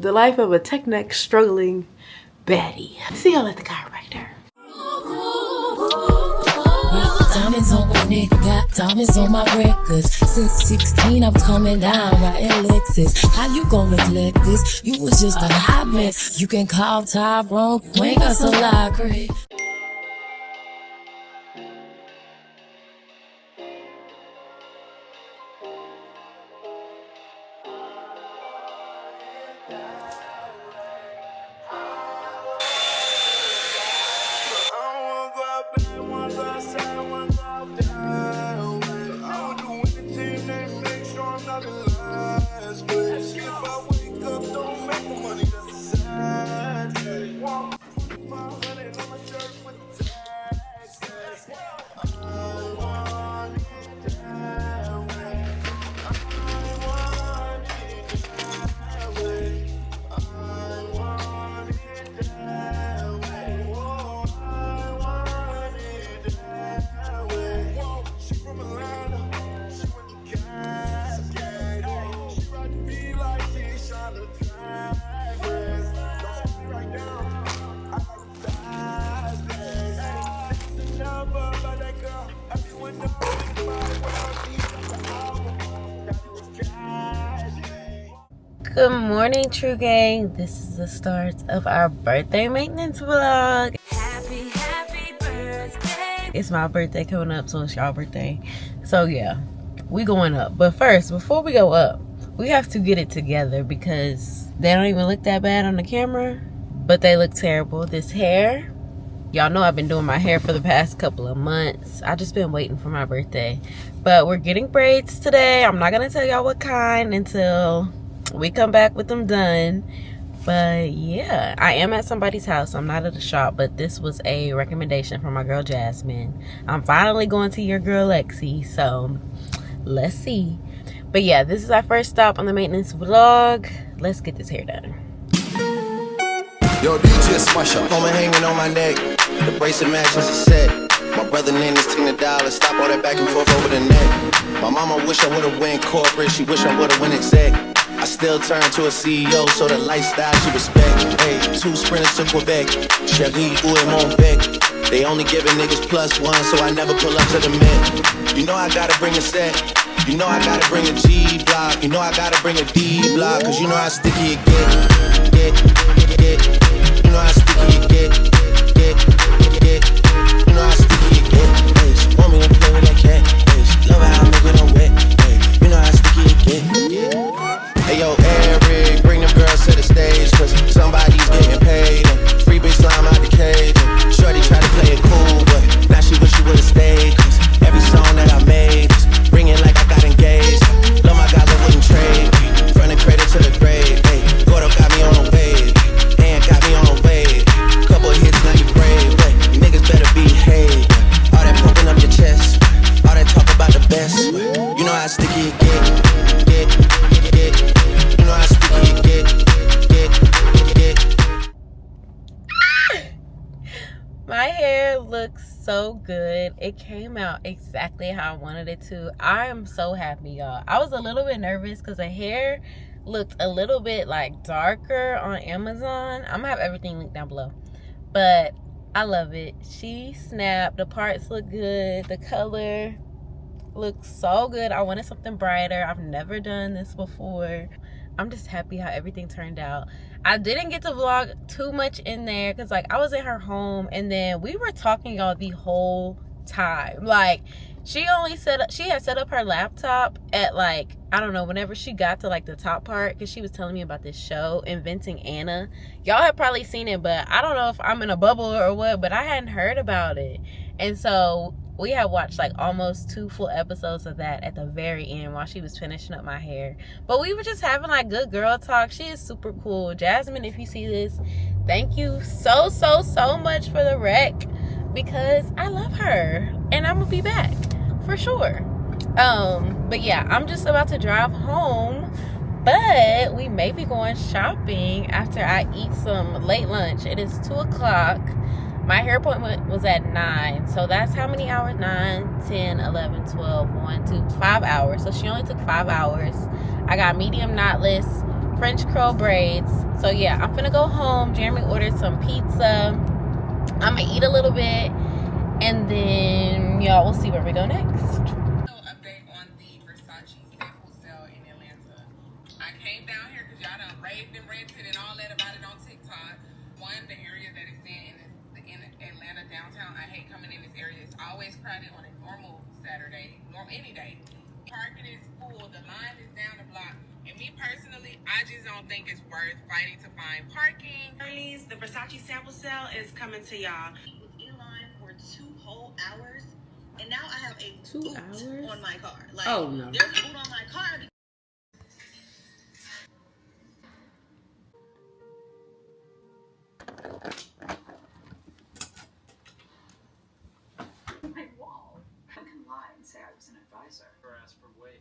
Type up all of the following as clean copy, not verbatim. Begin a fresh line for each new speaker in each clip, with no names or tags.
The life of a tech-neck struggling baddie. See y'all at the chiropractor.
Diamonds on my neck, got diamonds on my records. Since 16, I'm coming down right Alexus. How you gon' neglect this? You was just a hot mess. You can call Tyrone, we ain't got so loud, great. Good morning, True Gang. This is the start of our birthday maintenance vlog. Happy birthday. It's my birthday coming up, so it's y'all birthday. So yeah, we going up. But first, before we go up, we have to get it together because they don't even look that bad on the camera, but they look terrible. This hair, y'all know I've been doing my hair for the past couple of months. I just been waiting for my birthday. But we're getting braids today. I'm not gonna tell y'all what kind until we come back with them done. But yeah, I am at somebody's house. I'm not at the shop, but this was a recommendation from my girl Jasmine. I'm finally going to your girl Lexi, so let's see. But yeah, this is our first stop on the maintenance vlog. Let's get this hair done.
Yo, DJ Smash up. Woman hanging on my neck. The bracelet matches a set. My brother named is $10. Stop all that back and forth over the net. My mama wish I would've went corporate. She wish I would've went exec. I still turn to a CEO, so the lifestyle she respect. Hey, 2 sprinters to Quebec. Cherie, ou et mon bec. They only giving niggas +1, so I never pull up to the Met. You know I gotta bring a set. You know I gotta bring a G block. You know I gotta bring a D block. Cause you know how sticky it get. You know how sticky it get. You know how sticky it get. Hey, she want me to play with that cat. Hey, she love how I make it on wet. Hey, you know how sticky it get. Hey yo, Eric, bring them girls to the stage, cause somebody's getting paid. And free big slime out the cage. And shorty try to play it cool, but now she wish she would've stayed. Cause every song that I made is ringing like I got engaged. Love my guys, I wouldn't trade. From the credit to the grave. Hey, Gordo got me on a wave. And got me on a wave. Couple hits, now you brave. But you niggas better behave. All that pumping up your chest. All that talk about the best. You know how sticky it get. You know how sticky it get.
My hair looks so good. It came out exactly how I wanted it to. I am so happy, y'all. I was a little bit nervous because the hair looked a little bit like darker on Amazon. I'm gonna have everything linked down below, but I love it. She snapped. The parts look good. The color looks so good. I wanted something brighter. I've never done this before. I'm just happy how everything turned out. I didn't get to vlog too much in there because like I was in her home and then we were talking y'all the whole time. Like she had set up her laptop at like, I don't know, whenever she got to like the top part, because she was telling me about this show, Inventing Anna. Y'all have probably seen it, but I don't know if I'm in a bubble or what, but I hadn't heard about it. And so we had watched like almost 2 full episodes of that at the very end while she was finishing up my hair. But we were just having like good girl talk. She is super cool. Jasmine, if you see this, thank you so much for the rec, because I love her and I'm gonna be back for sure. But yeah, I'm just about to drive home, but we may be going shopping after I eat some late lunch. It is 2 o'clock. My hair appointment was at 9, so that's how many hours? 9, 10, 11, 12, 1, 2, 5 hours. So she only took 5 hours. I got medium knotless French curl braids. So yeah, I'm gonna go home. Jeremy ordered some pizza. I'm gonna eat a little bit, and then y'all will see where we go next. Update on the Versace sample sale in Atlanta. I came down here because y'all done raved and ranted and all that about it on TikTok. One, the area that it's in Atlanta downtown. I hate coming in this area. It's always crowded on a normal Saturday, any day. Parking is full. The line is down the block. And me personally, I just don't think it's worth fighting to find parking.
The Versace sample sale is coming to y'all. I was in line for 2 whole hours, and now I have a
2
boot
hours
on my car. Like,
oh no,
there's a boot on my car.
My wall. I can lie and say I was an advisor.
Or ask for weight.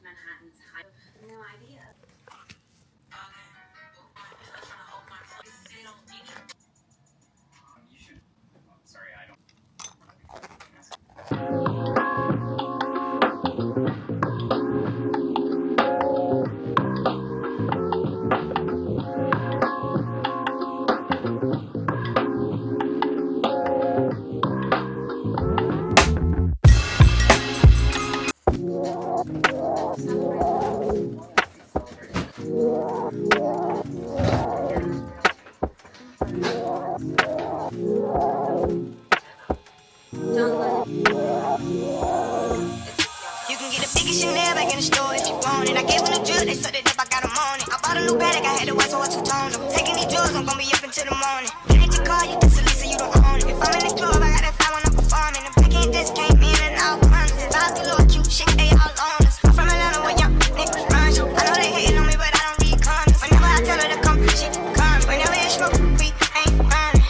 Manhattan's high. No idea.
You should. I'm sorry, I don't.
You can get a biggie Chanel back in the store if you want it. I gave them the drill, they sucked it up, I got them on it. I bought a new Bday, I had to watch so I two-toned them. Taking these drugs, I'm gonna be up until the morning. Get your car, you just a Lisa, you don't own it. If I'm in the club, I got that fire when I'm performing. The back end just came in and out runners. Vibes a little cute, shit, they all on us. I'm from Atlanta where young niggas run. I know they hating on me, but I don't read comments. Whenever I tell her to come, she come. Whenever it's smoke, we ain't running.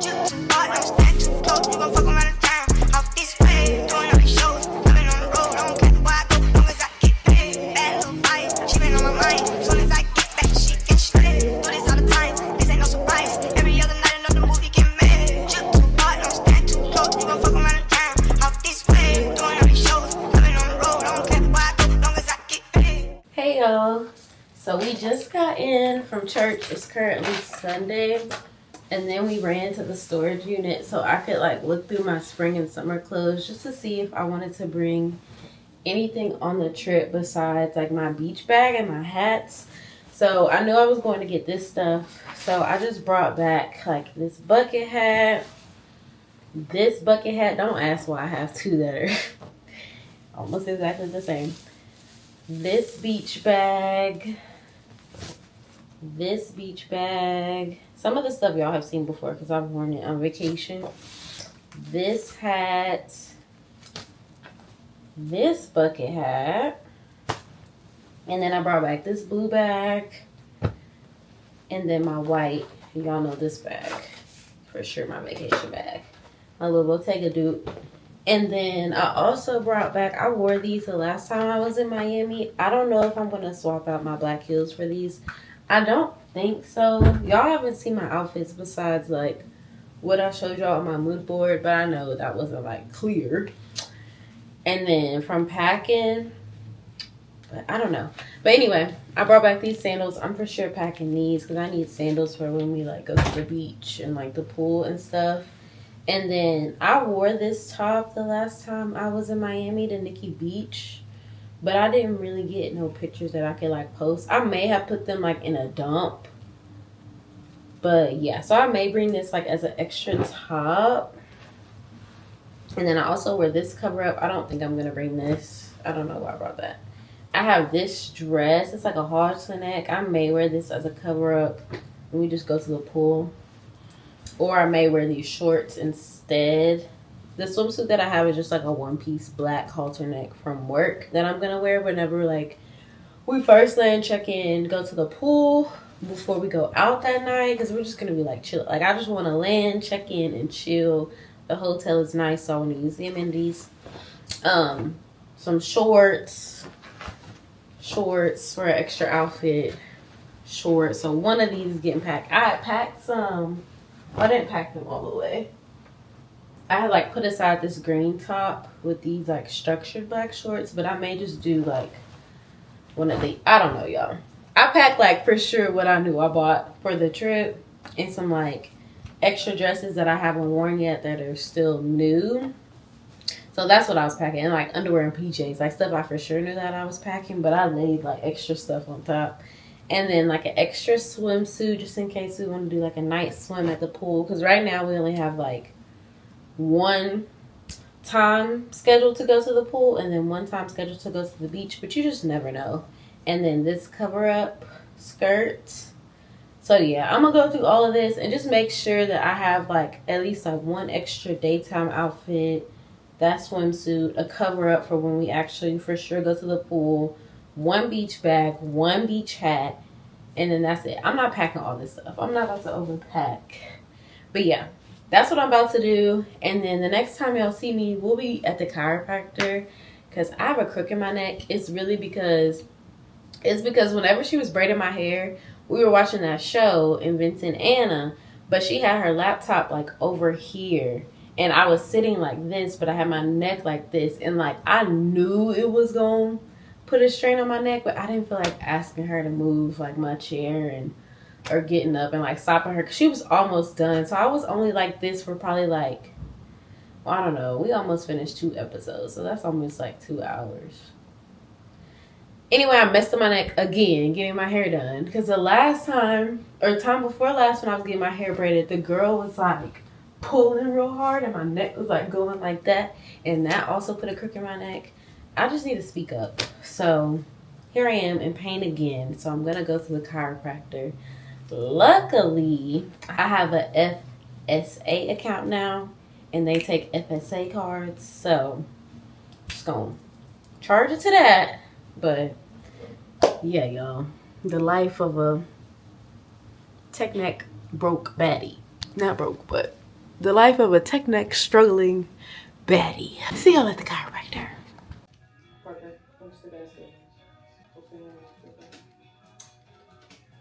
Just too hard, don't stand too close, you gon' fuck around the town. Off this way, doing all these shows. I've been on the road, I don't care where I go, long as I get paid. Bad little fire, she been on my mind. Soon as I get back, she get straight. Do this all the time, this ain't no surprise. Every other night, another movie get made. Just too hard, don't stand too close, you gon' fuck around the town. Off this way, doing all these shows. I've been on the road, I don't care where I go, long as I get paid.
Hey y'all, so we just got in from church. It's currently Sunday, and then we ran to the storage unit so I could like look through my spring and summer clothes just to see if I wanted to bring anything on the trip besides like my beach bag and my hats. So I knew I was going to get this stuff, so I just brought back like this bucket hat, don't ask why I have two that are almost exactly the same, this beach bag, some of the stuff y'all have seen before because I've worn it on vacation, this hat, this bucket hat, and then I brought back this blue bag, and then my white, y'all know this bag for sure, my vacation bag, my little Bottega dude. And then I also brought back, I wore these the last time I was in Miami. I don't know if I'm going to swap out my black heels for these. I don't think so. Y'all haven't seen my outfits besides like what I showed y'all on my mood board, but I know that wasn't like clear. And then from packing, but I don't know. But anyway, I brought back these sandals. I'm for sure packing these because I need sandals for when we like go to the beach and like the pool and stuff. And then I wore this top the last time I was in Miami to Nikki Beach, but I didn't really get no pictures that I could like post. I may have put them like in a dump, but yeah, so I may bring this like as an extra top. And then I also wear this cover up. I don't think I'm gonna bring this. I don't know why I brought that. I have this dress. It's like a halter neck. I may wear this as a cover up when we just go to the pool. Or I may wear these shorts instead. The swimsuit that I have is just like a one-piece black halter neck from work that I'm gonna wear whenever like we first land, check in, go to the pool before we go out that night, because we're just gonna be like chill. Like I just want to land, check in, and chill. The hotel is nice, so I want to use the amenities. Some shorts for an extra outfit. Shorts. So one of these is getting packed. I packed some. I didn't pack them all the way. I had like put aside this green top with these like structured black shorts, but I may just do like one of the, I don't know y'all. I packed like for sure what I knew I bought for the trip and some like extra dresses that I haven't worn yet that are still new. So that's what I was packing, and like underwear and PJs, like stuff I for sure knew that I was packing, but I laid like extra stuff on top. And then like an extra swimsuit just in case we want to do like a night swim at the pool, because right now we only have like one time scheduled to go to the pool and then one time scheduled to go to the beach, but you just never know. And then this cover up skirt. So yeah, I'm gonna go through all of this and just make sure that I have like at least like one extra daytime outfit, that swimsuit, a cover up for when we actually for sure go to the pool, one beach bag, one beach hat, and then that's it. I'm not packing all this stuff. I'm not about to overpack. But yeah, that's what I'm about to do. And then the next time y'all see me, we'll be at the chiropractor because I have a crook in my neck. It's because whenever she was braiding my hair, we were watching that show, Inventing Anna, but she had her laptop like over here. And I was sitting like this, but I had my neck like this. And like I knew it was going to put a strain on my neck, but I didn't feel like asking her to move like my chair or getting up and like stopping her, because she was almost done. So I was only like this for probably like, well, I don't know, we almost finished 2 episodes, so that's almost like 2 hours. Anyway, I messed up my neck again getting my hair done, because the last time or time before last when I was getting my hair braided, the girl was like pulling real hard and my neck was like going like that, and that also put a crook in my neck. I just need to speak up. So here I am in pain again, so I'm gonna go to the chiropractor. Luckily, I have a FSA account now, and they take FSA cards, so I'm just gonna charge it to that. But yeah, y'all, the life of a tech neck broke baddie. Not broke, but the life of a tech neck struggling baddie. See y'all at the chiropractor.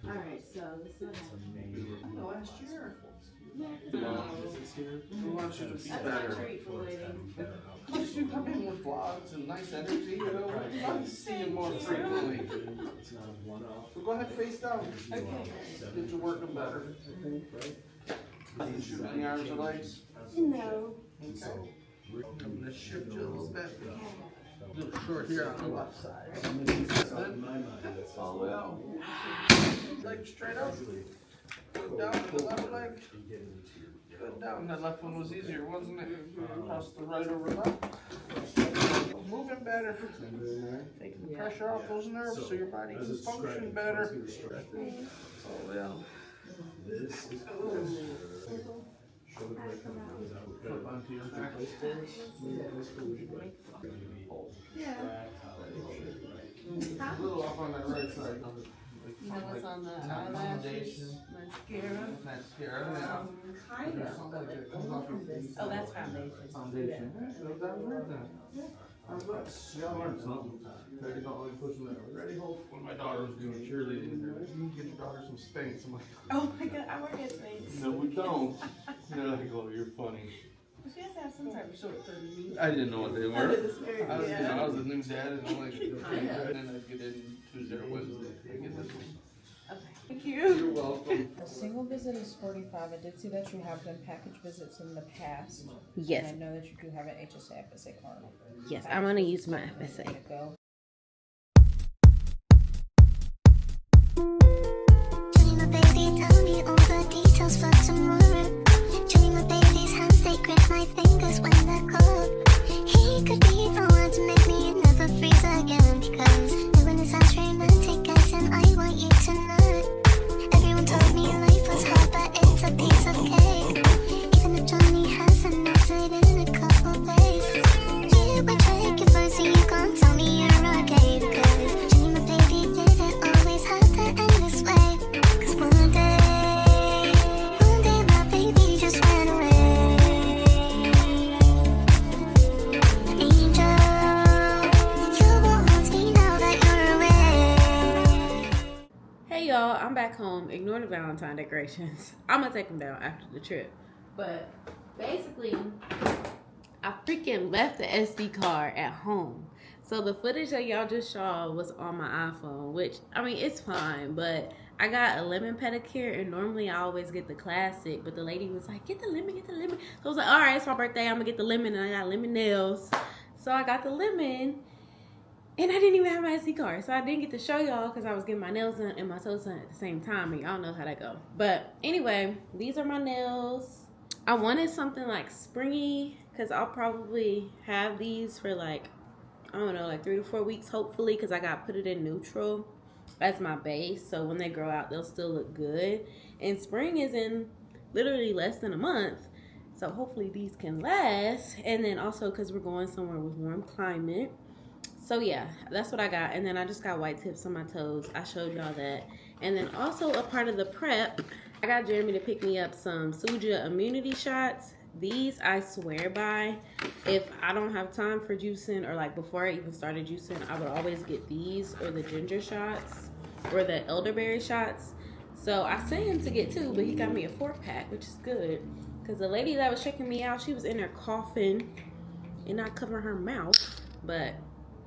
Alright, so this is what happened.
Last year. We want you to be better. Plus you come in with vlogs and nice energy, you know. We'd love to see you more frequently. So go ahead, face down. Okay. Get you working better. You shoot any arms or legs?
No.
Okay. I'm gonna shift you a little bit. A little short here on the left side. All the way out. Leg straight up. Good down to the left leg. Good down. That left one was easier, wasn't it? Toss the right over left. Moving better. Taking the pressure off those nerves so your body can function better. All the way out. Flip onto your back. A little off on that right side.
You know what's on the eyelashes?
Mascara now.
Oh, that's foundation.
Foundation. Y'all learned something. Ready, don't like pushing that. Ready, hold. When my daughter was doing cheerleading, you need to get your daughter some Spanx. I'm like,
Oh my god, I work at Spanx.
no, we don't. They're like, oh, you're funny.
She has to have some type of short for
I didn't know what they
Under
were.
the skirt,
I was,
yeah.
you know, I was a new dad, and I'm like, and then I'd get in Tuesday or Wednesday. I get this one.
Thank you.
You're welcome.
A single visit is $45. I did see that you have done package visits in the past.
Yes.
And I know that you do have an HSA FSA card.
Yes, I'm gonna use my FSA.
There you go.
Dream baby, tell me all the details for tomorrow. Dream baby's hands, they grip my fingers when they're cold. He could be the one to make me never freeze again, because when it sounds romantic, guys, and I want you to know. Everyone told me life was hard, but it's a piece of cake. Even if Johnny hasn't answered in a couple days, you would check your phone so you can't tell me you're okay, because dream baby didn't always have to end this way. Cause one day my baby just went away. Angel, you won't haunt me now that you're away.
Hey y'all, I'm back home. Ignore the Valentine decorations. I'm gonna take them down after the trip. But basically, I freaking left the SD card at home. So the footage that y'all just saw was on my iPhone, which, I mean, it's fine, but I got a lemon pedicure, and normally I always get the classic, but the lady was like, get the lemon, get the lemon. So I was like, all right, it's my birthday, I'm gonna get the lemon, and I got lemon nails. So I got the lemon, and I didn't even have my SD card, so I didn't get to show y'all because I was getting my nails done and my toes done at the same time, and y'all know how that go. But anyway, these are my nails. I wanted something like springy, because I'll probably have these for like, I don't know, like 3 to 4 weeks, hopefully, because I got put it in neutral as my base, so when they grow out, they'll still look good. And spring is in literally less than a month, so hopefully these can last. And then also because we're going somewhere with warm climate. So yeah, that's what I got. And then I just got white tips on my toes. I showed y'all that. And then also a part of the prep, I got Jeremy to pick me up some Suja immunity shots. These I swear by. If I don't have time for juicing, or like before I even started juicing, I would always get these or the ginger shots or the elderberry shots. So I sent him to get 2, but he got me a 4-pack, which is good. Because the lady that was checking me out, she was in there coughing and not covering her mouth. But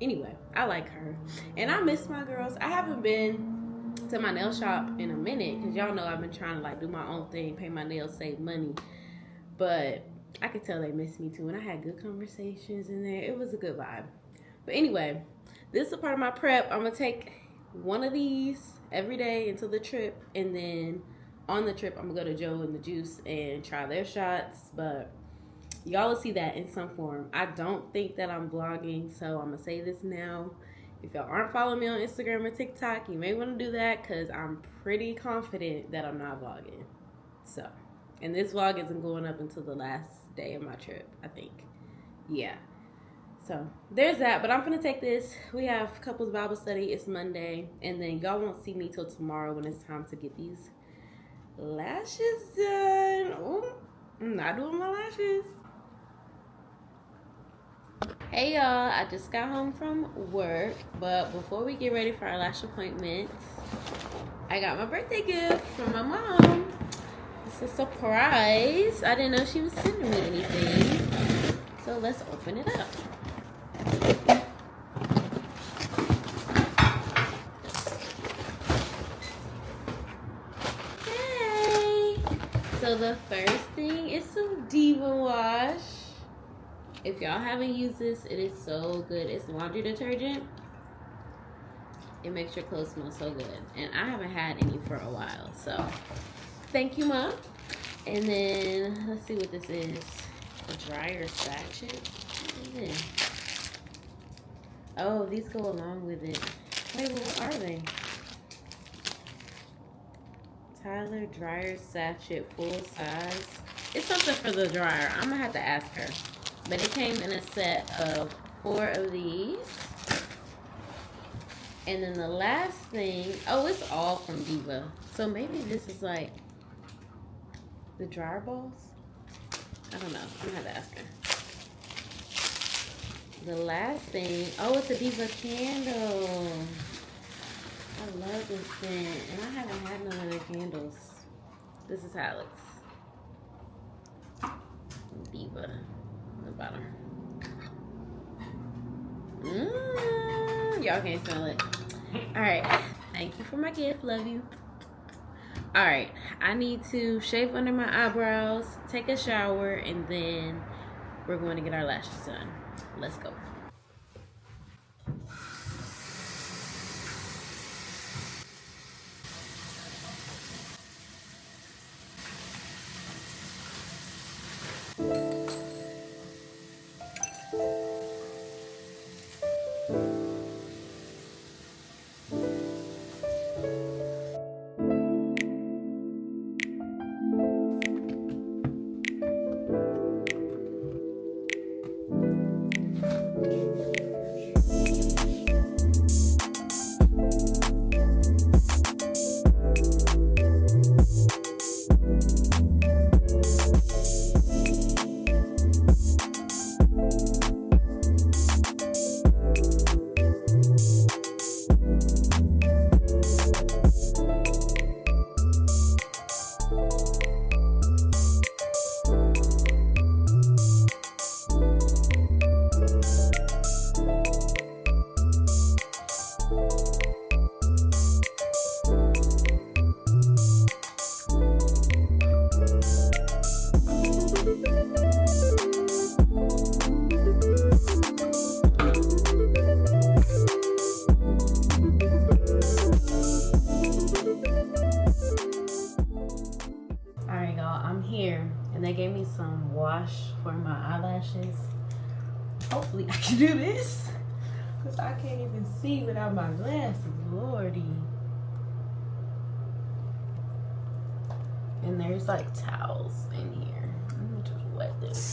anyway, I like her. And I miss my girls. I haven't been to my nail shop in a minute, because y'all know I've been trying to like do my own thing, pay my nails, save money. But I could tell they miss me too, and I had good conversations in there. It was a good vibe. But anyway, this is a part of my prep. I'm gonna take one of these every day until the trip, and then on the trip I'm gonna go to Joe and the Juice and try their shots. But y'all will see that in some form. I don't think that I'm vlogging, so I'm gonna say this now. If y'all aren't following me on Instagram or TikTok, you may want to do that, because I'm pretty confident that I'm not vlogging. So, and this vlog isn't going up until the last day of my trip, I think. Yeah. So there's that. But I'm gonna take this. We have couples Bible study. It's Monday, and then y'all won't see me till tomorrow when it's time to get these lashes done. Oh, I'm not doing my lashes. Hey y'all, I just got home from work, but before we get ready for our lash appointment, I got my birthday gift from my mom. It's a surprise. I didn't know she was sending me anything, so let's open it up. Hey! So the first thing is some Diva Wash. If y'all haven't used this, it is so good. It's laundry detergent. It makes your clothes smell so good. And I haven't had any for a while. So, thank you, Mom. And then, let's see what this is. A dryer sachet. What is this? Oh, these go along with it. Wait, what are they? Tyler dryer sachet, full size. It's something for the dryer. I'm going to have to ask her. But it came in a set of 4 of these. And then the last thing, oh, it's all from Diva. So maybe this is like the dryer balls? I don't know. I'm gonna have to ask her. The last thing, oh, it's a Diva candle. I love this scent. And I haven't had none of their candles. This is how it looks. Diva. The bottom. Y'all can't smell it. Alright. Thank you for my gift. Love you. Alright. I need to shave under my eyebrows, take a shower, and then we're going to get our lashes done. Let's go. And they gave me some wash for my eyelashes. Hopefully I can do this, because I can't even see without my glasses, lordy. And there's like towels in here. I'm gonna just wet this.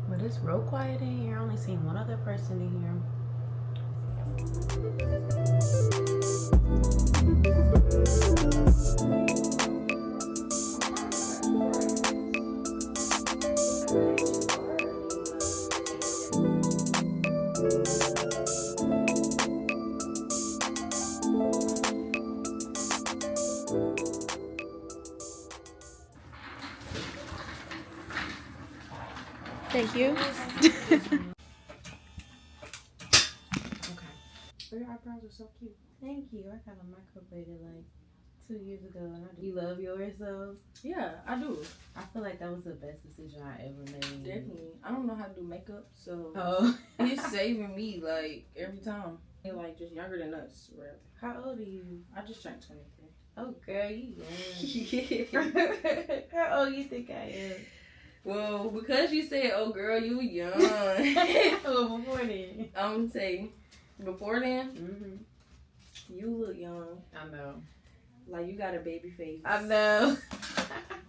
But it's real quiet in here. I only seen one other person in here.
Thank you.
Your eyebrows are so cute.
Thank you. I got them microbladed like 2 years ago, and you love yours though.
Yeah, I do.
I feel like that was the best decision I ever made.
Definitely. I don't know how to do makeup, so
Oh,
it's saving me like every time. You're like just younger than us, right?
how old are you?
I just turned 23.
Oh, girl, you young. How old you think I am?
Well, because you said, "Oh, girl, you young."
Well, before then.
I'm gonna say, before then,
Mm-hmm.
you look young.
I know.
Like you got a baby face.
I know.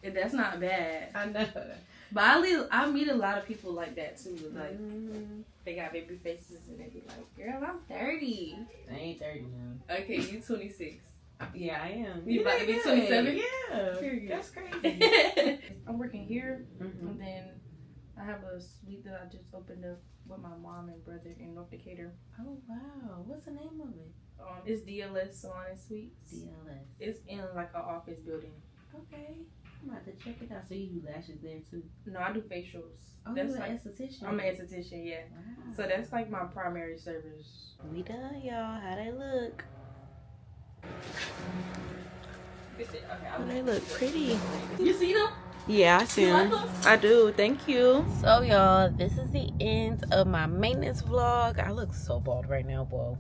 And that's not bad.
I know.
But I meet a lot of people like that too. Like they got baby faces and they be like, "Girl, I'm 30."
I ain't 30 now.
Okay, you 26.
Yeah, I am.
You about to be 27?
Yeah.
Period.
That's crazy.
I'm working here,
Mm-hmm.
and then I have a suite that I just opened up with my mom and brother in North Decatur.
Oh, wow. What's the name of it?
It's DLS Salon and Suites.
DLS.
It's in like an office building.
Okay. I'm about to check it out. So you do lashes there too?
No, I do facials.
Oh,
That's
you're an
like
esthetician.
I'm an esthetician, yeah.
Wow.
So that's like my primary service.
We done, y'all. How they look?
Oh, they look pretty.
You see them?
Yeah, I see them. I do. Thank you.
So, y'all, this is the end of my maintenance vlog. I look so bald right now, boy.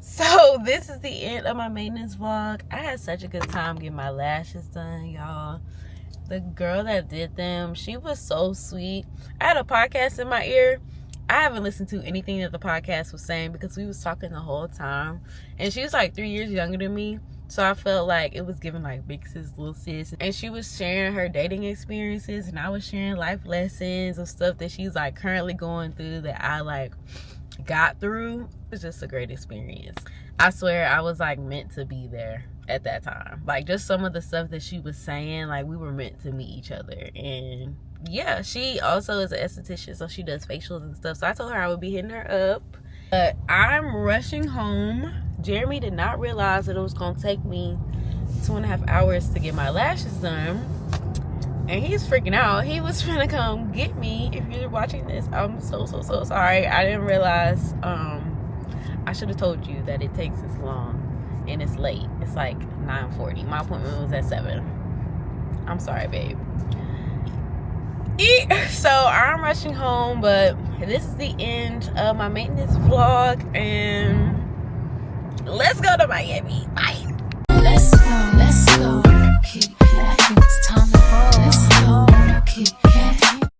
So, this is the end of my maintenance vlog. I had such a good time getting my lashes done, y'all. The girl that did them, she was so sweet. I had a podcast in my ear. I haven't listened to anything that the podcast was saying because we was talking the whole time. And she was like 3 years younger than me. So I felt like it was giving like big sis, little sis. And she was sharing her dating experiences and I was sharing life lessons of stuff that she's like currently going through that I like got through. It was just a great experience. I swear I was like meant to be there at that time. Like just some of the stuff that she was saying, like we were meant to meet each other. And yeah, she also is an esthetician, so she does facials and stuff. So I told her I would be hitting her up. But I'm rushing home. Jeremy did not realize that it was going to take me 2.5 hours to get my lashes done. And he's freaking out. He was trying to come get me. If you're watching this, I'm so sorry. I didn't realize. I should have told you that it takes this long. And it's late. It's like 9:40. My appointment was at 7. I'm sorry, babe. So I'm rushing home, but this is the end of my maintenance vlog, and let's go to Miami. Bye.